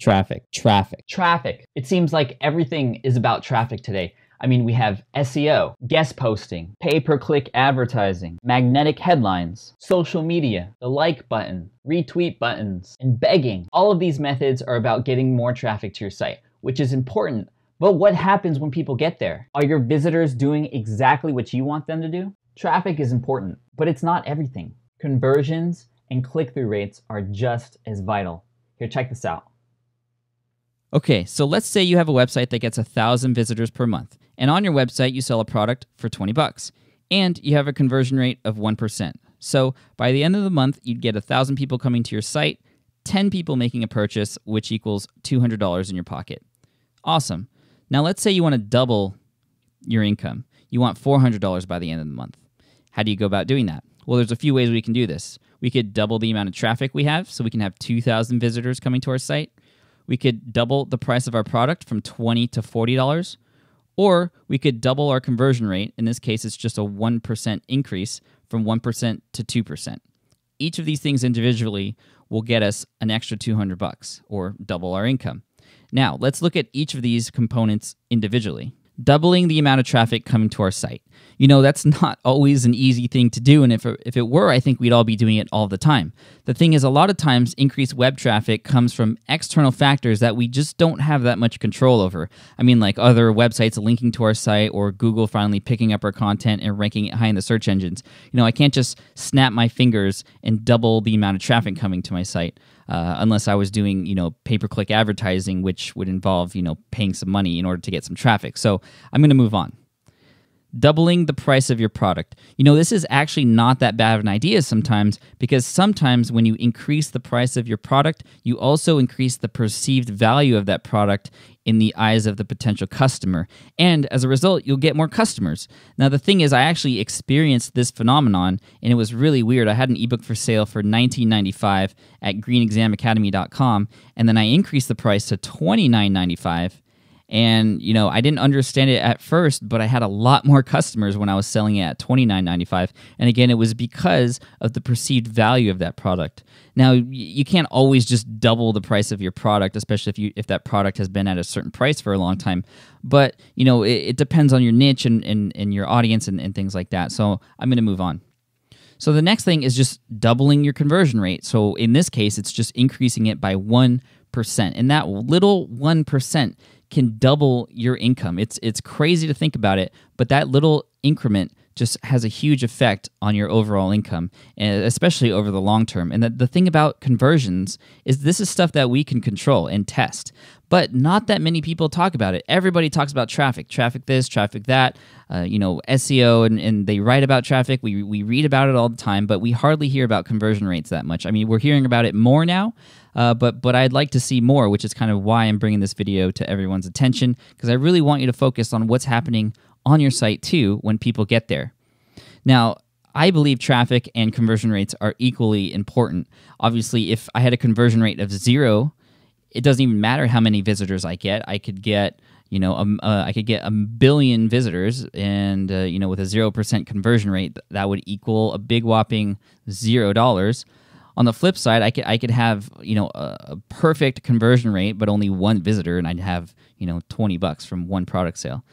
Traffic, traffic, traffic. It seems like everything is about traffic today. I mean, we have SEO, guest posting, pay-per-click advertising, magnetic headlines, social media, the like button, retweet buttons, and begging. All of these methods are about getting more traffic to your site, which is important. But what happens when people get there? Are your visitors doing exactly what you want them to do? Traffic is important, but it's not everything. Conversions and click-through rates are just as vital. Here, check this out. Okay, so let's say you have a website that gets 1,000 visitors per month, and on your website you sell a product for 20 bucks, and you have a conversion rate of 1%. So by the end of the month, you'd get 1,000 people coming to your site, 10 people making a purchase, which equals $200 in your pocket. Awesome. Now let's say you want to double your income. You want $400 by the end of the month. How do you go about doing that? Well, there's a few ways we can do this. We could double the amount of traffic we have, so we can have 2,000 visitors coming to our site. We could double the price of our product from $20 to $40, or we could double our conversion rate. In this case, it's just a 1% increase from 1% to 2%. Each of these things individually will get us an extra $200 or double our income. Now, let's look at each of these components individually. Doubling the amount of traffic coming to our site. You know, that's not always an easy thing to do, and if it were, I think we'd all be doing it all the time. The thing is, a lot of times, increased web traffic comes from external factors that we just don't have that much control over. I mean, like other websites linking to our site, or Google finally picking up our content and ranking it high in the search engines. You know, I can't just snap my fingers and double the amount of traffic coming to my site. Unless I was doing, pay-per-click advertising, which would involve, paying some money in order to get some traffic. So I'm going to move on. Doubling the price of your product. This is actually not that bad of an idea sometimes, because sometimes when you increase the price of your product, you also increase the perceived value of that product in the eyes of the potential customer. And as a result, you'll get more customers. Now, the thing is, I actually experienced this phenomenon, and it was really weird. I had an ebook for sale for $19.95 at greenexamacademy.com, and then I increased the price to $29.95. And, I didn't understand it at first, but I had a lot more customers when I was selling it at $29.95. And again, it was because of the perceived value of that product. Now, you can't always just double the price of your product, especially if that product has been at a certain price for a long time. But, it depends on your niche and your audience and things like that. So I'm going to move on. So the next thing is just doubling your conversion rate. So in this case, it's just increasing it by 1%. And that little 1% can double your income. It's crazy to think about it, but that little increment just has a huge effect on your overall income, and especially over the long term. And the thing about conversions is this is stuff that we can control and test, but not that many people talk about it. Everybody talks about traffic this, traffic that, SEO, and they write about traffic. We read about it all the time, but we hardly hear about conversion rates that much. I mean, we're hearing about it more now, but I'd like to see more, which is kind of why I'm bringing this video to everyone's attention, because I really want you to focus on what's happening on your site too when people get there. Now, I believe traffic and conversion rates are equally important. Obviously, if I had a conversion rate of 0, it doesn't even matter how many visitors I get. I could get, I could get 1 billion visitors, and with a 0% conversion rate, that would equal a big whopping $0. On the flip side, I could have a perfect conversion rate, but only 1 visitor, and I'd have $20 from 1 product sale.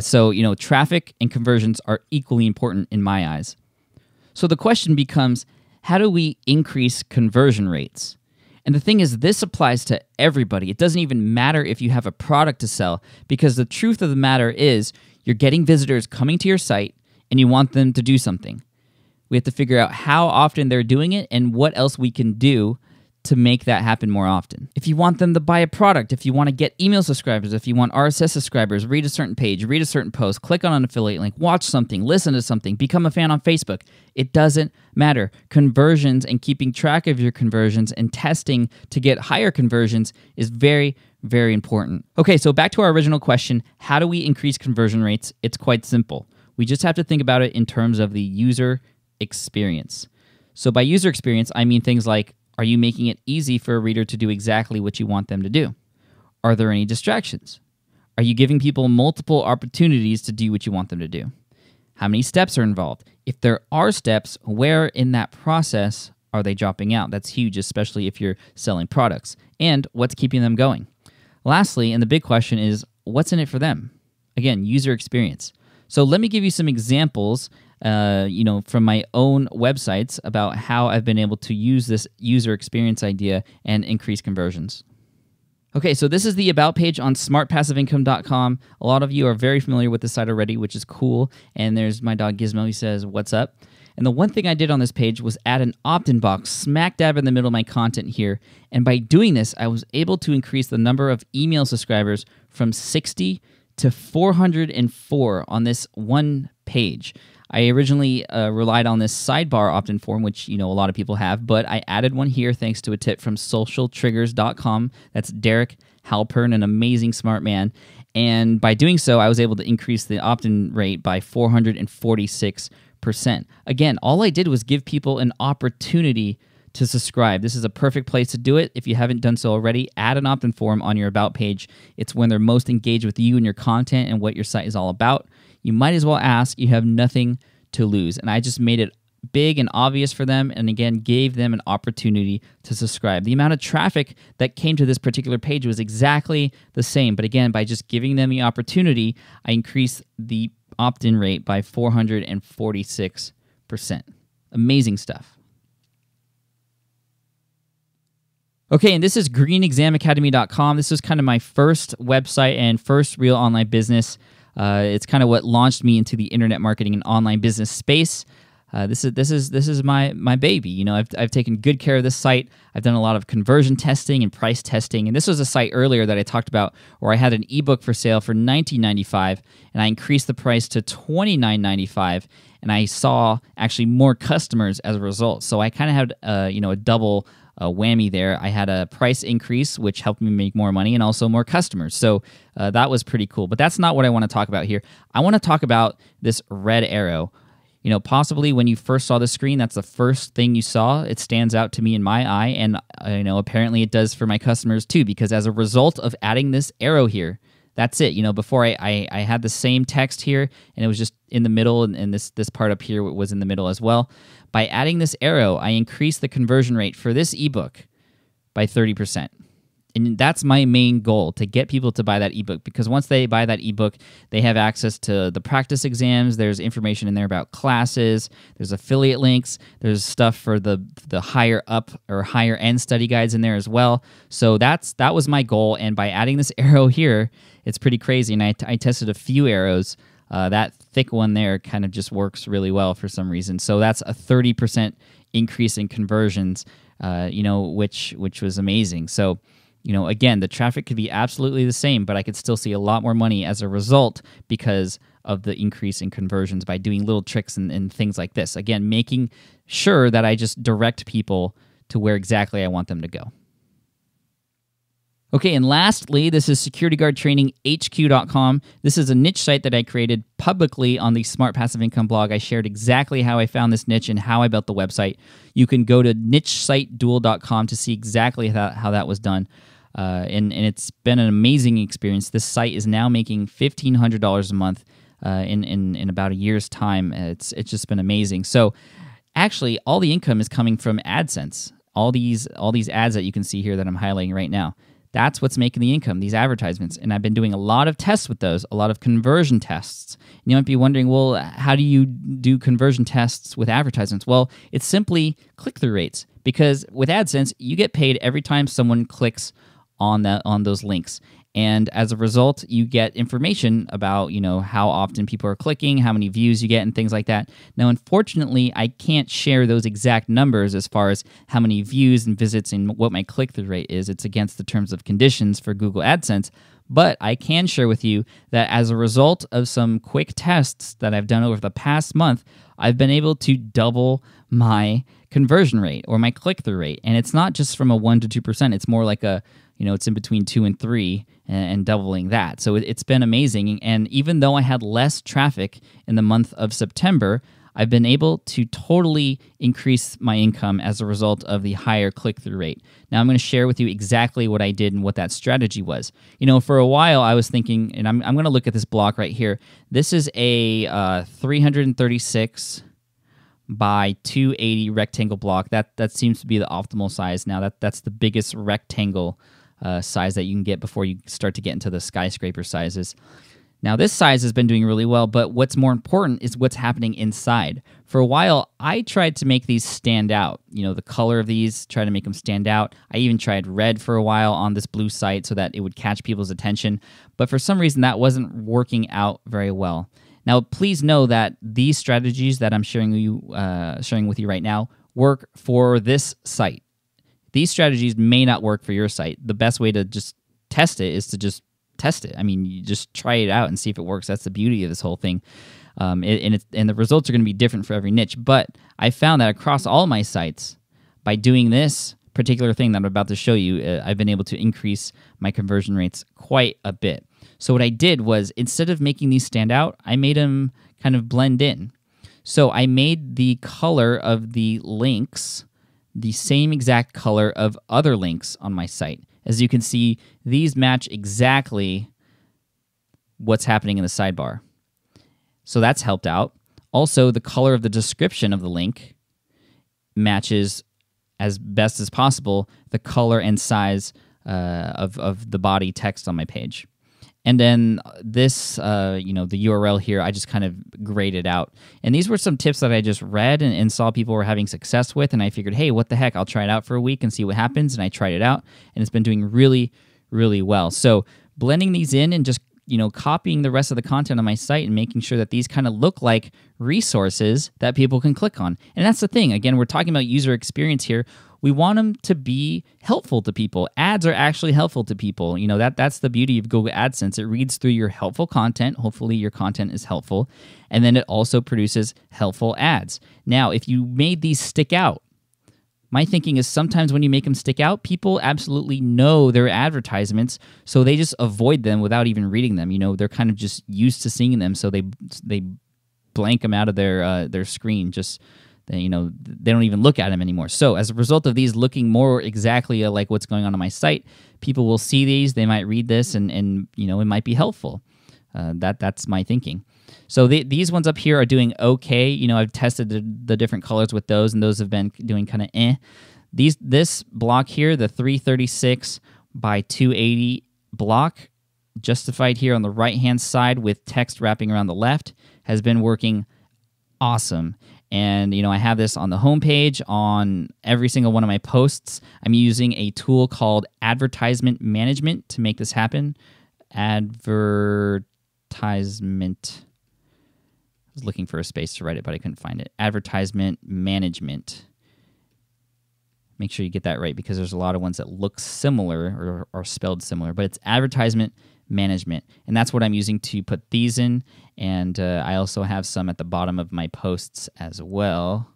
So traffic and conversions are equally important in my eyes. So the question becomes, how do we increase conversion rates? And the thing is, this applies to everybody. It doesn't even matter if you have a product to sell, because the truth of the matter is you're getting visitors coming to your site and you want them to do something. We have to figure out how often they're doing it and what else we can do to make that happen more often. If you want them to buy a product, if you want to get email subscribers, if you want RSS subscribers, read a certain page, read a certain post, click on an affiliate link, watch something, listen to something, become a fan on Facebook, it doesn't matter. Conversions and keeping track of your conversions and testing to get higher conversions is very, very important. Okay, so back to our original question, how do we increase conversion rates? It's quite simple. We just have to think about it in terms of the user experience. So by user experience, I mean things like, are you making it easy for a reader to do exactly what you want them to do? Are there any distractions? Are you giving people multiple opportunities to do what you want them to do? How many steps are involved? If there are steps, where in that process are they dropping out? That's huge, especially if you're selling products. And what's keeping them going? Lastly, and the big question is, what's in it for them? Again, user experience. So let me give you some examples, from my own websites about how I've been able to use this user experience idea and increase conversions. Okay, so this is the About page on smartpassiveincome.com. A lot of you are very familiar with this site already, which is cool. And there's my dog Gizmo. He says, "What's up?" And the one thing I did on this page was add an opt-in box smack dab in the middle of my content here. And by doing this, I was able to increase the number of email subscribers from 60 to 404 on this one page. I originally relied on this sidebar opt-in form, which a lot of people have, but I added one here thanks to a tip from socialtriggers.com. That's Derek Halpern, an amazing smart man. And by doing so, I was able to increase the opt-in rate by 446%. Again, all I did was give people an opportunity to subscribe. This is a perfect place to do it. If you haven't done so already, add an opt-in form on your About page. It's when they're most engaged with you and your content and what your site is all about. You might as well ask. You have nothing to lose. And I just made it big and obvious for them, and again, gave them an opportunity to subscribe. The amount of traffic that came to this particular page was exactly the same. But again, by just giving them the opportunity, I increased the opt-in rate by 446%. Amazing stuff. Okay, and this is greenexamacademy.com. This was kind of my first website and first real online business. It's kind of what launched me into the internet marketing and online business space. This is my baby. I've taken good care of this site. I've done a lot of conversion testing and price testing. And this was a site earlier that I talked about where I had an ebook for sale for $19.95, and I increased the price to $29.95, and I saw actually more customers as a result. So I kind of had a double whammy there. I had a price increase, which helped me make more money, and also more customers. So that was pretty cool. But that's not what I want to talk about here. I want to talk about this red arrow. Possibly when you first saw the screen, that's the first thing you saw. It stands out to me in my eye, and apparently it does for my customers too, because as a result of adding this arrow here, that's it. Before I had the same text here, and it was just in the middle, and this part up here was in the middle as well. By adding this arrow, I increased the conversion rate for this ebook by 30%. And that's my main goal, to get people to buy that ebook, because once they buy that ebook, they have access to the practice exams. There's information in there about classes. There's affiliate links. There's stuff for the higher up or higher end study guides in there as well. So that was my goal. And by adding this arrow here, it's pretty crazy. And I tested a few arrows. That thick one there kind of just works really well for some reason. So that's a 30% increase in conversions, which was amazing. So, again, the traffic could be absolutely the same, but I could still see a lot more money as a result because of the increase in conversions by doing little tricks and things like this. Again, making sure that I just direct people to where exactly I want them to go. Okay, and lastly, this is securityguardtraininghq.com. This is a niche site that I created publicly on the Smart Passive Income blog. I shared exactly how I found this niche and how I built the website. You can go to nichesiteduel.com to see exactly how that was done. And it's been an amazing experience. This site is now making $1,500 a month in about a year's time. It's just been amazing. So actually, all the income is coming from AdSense. All these ads that you can see here that I'm highlighting right now. That's what's making the income, these advertisements. And I've been doing a lot of tests with those, a lot of conversion tests. And you might be wondering, well, how do you do conversion tests with advertisements? Well, it's simply click-through rates, because with AdSense, you get paid every time someone clicks on those links. And as a result, you get information about, how often people are clicking, how many views you get, and things like that. Now, unfortunately, I can't share those exact numbers as far as how many views and visits and what my click-through rate is. It's against the terms of conditions for Google AdSense. But I can share with you that as a result of some quick tests that I've done over the past month, I've been able to double my conversion rate or my click-through rate. And it's not just from a 1 to 2%. It's more like it's in between 2 and 3 and doubling that. So it's been amazing. And even though I had less traffic in the month of September, I've been able to totally increase my income as a result of the higher click-through rate. Now, I'm going to share with you exactly what I did and what that strategy was. For a while, I was thinking, and I'm going to look at this block right here. This is a 336 by 280 rectangle block. That seems to be the optimal size now. That's the biggest rectangle size that you can get before you start to get into the skyscraper sizes. Now, this size has been doing really well, but what's more important is what's happening inside. For a while, I tried to make these stand out. You know, the color of these, try to make them stand out. I even tried red for a while on this blue site so that it would catch people's attention. But for some reason, that wasn't working out very well. Now, please know that these strategies that I'm sharing with you right now work for this site. These strategies may not work for your site. The best way to just test it is to just test it. I mean, you just try it out and see if it works. That's the beauty of this whole thing. And the results are going to be different for every niche. But I found that across all my sites, by doing this particular thing that I'm about to show you, I've been able to increase my conversion rates quite a bit. So what I did was, instead of making these stand out, I made them kind of blend in. So I made the color of the links the same exact color of other links on my site. As you can see, these match exactly what's happening in the sidebar. So that's helped out. Also, the color of the description of the link matches as best as possible the color and size of the body text on my page. And then this, the URL here, I just kind of graded out. And these were some tips that I just read and saw people were having success with. And I figured, hey, what the heck? I'll try it out for a week and see what happens. And I tried it out, and it's been doing really, really well. So blending these in and just, copying the rest of the content on my site and making sure that these kind of look like resources that people can click on. And that's the thing. Again, we're talking about user experience here. We want them to be helpful to people. Ads are actually helpful to people. That's the beauty of Google AdSense. It reads through your helpful content. Hopefully your content is helpful. And then it also produces helpful ads. Now, if you made these stick out, my thinking is sometimes when you make them stick out, people absolutely know they're advertisements, so they just avoid them without even reading them. They're kind of just used to seeing them, so they blank them out of their screen. They don't even look at them anymore. So as a result of these looking more exactly like what's going on my site, people will see these, they might read this, and it might be helpful. That's my thinking. So these ones up here are doing okay. I've tested the different colors with those, and those have been doing kind of eh. This block here, the 336 by 280 block, justified here on the right-hand side with text wrapping around the left, has been working awesome. And, I have this on the homepage on every single one of my posts. I'm using a tool called Advertisement Management to make this happen. Advertisement. I was looking for a space to write it, but I couldn't find it. Advertisement Management. Make sure you get that right, because there's a lot of ones that look similar or are spelled similar, but it's Advertisement Management, and that's what I'm using to put these in. And I also have some at the bottom of my posts as well,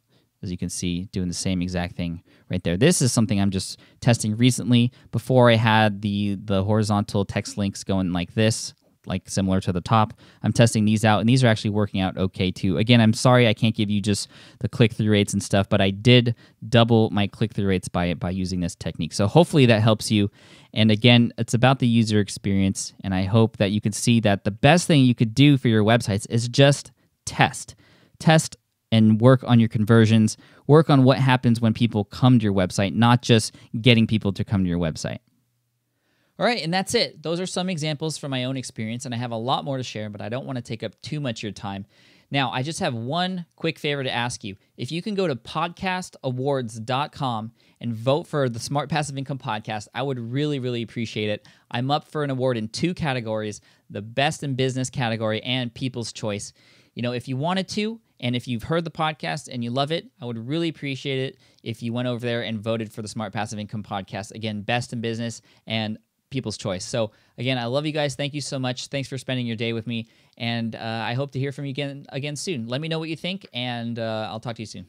as you can see, doing the same exact thing right there. This is something I'm just testing recently. Before, I had the horizontal text links going like this, like similar to the top. I'm testing these out, and these are actually working out okay too. Again, I'm sorry I can't give you just the click-through rates and stuff, but I did double my click-through rates by using this technique. So hopefully that helps you. And again, it's about the user experience, and I hope that you can see that the best thing you could do for your websites is just test. Test and work on your conversions. Work on what happens when people come to your website, not just getting people to come to your website. All right, and that's it. Those are some examples from my own experience, and I have a lot more to share, but I don't want to take up too much of your time. Now, I just have one quick favor to ask you. If you can go to podcastawards.com and vote for the Smart Passive Income Podcast, I would really, really appreciate it. I'm up for an award in 2 categories, the Best in Business category and People's Choice. If you wanted to, and if you've heard the podcast and you love it, I would really appreciate it if you went over there and voted for the Smart Passive Income Podcast. Again, Best in Business and People's Choice. So again, I love you guys. Thank you so much. Thanks for spending your day with me. And I hope to hear from you again soon. Let me know what you think, and I'll talk to you soon.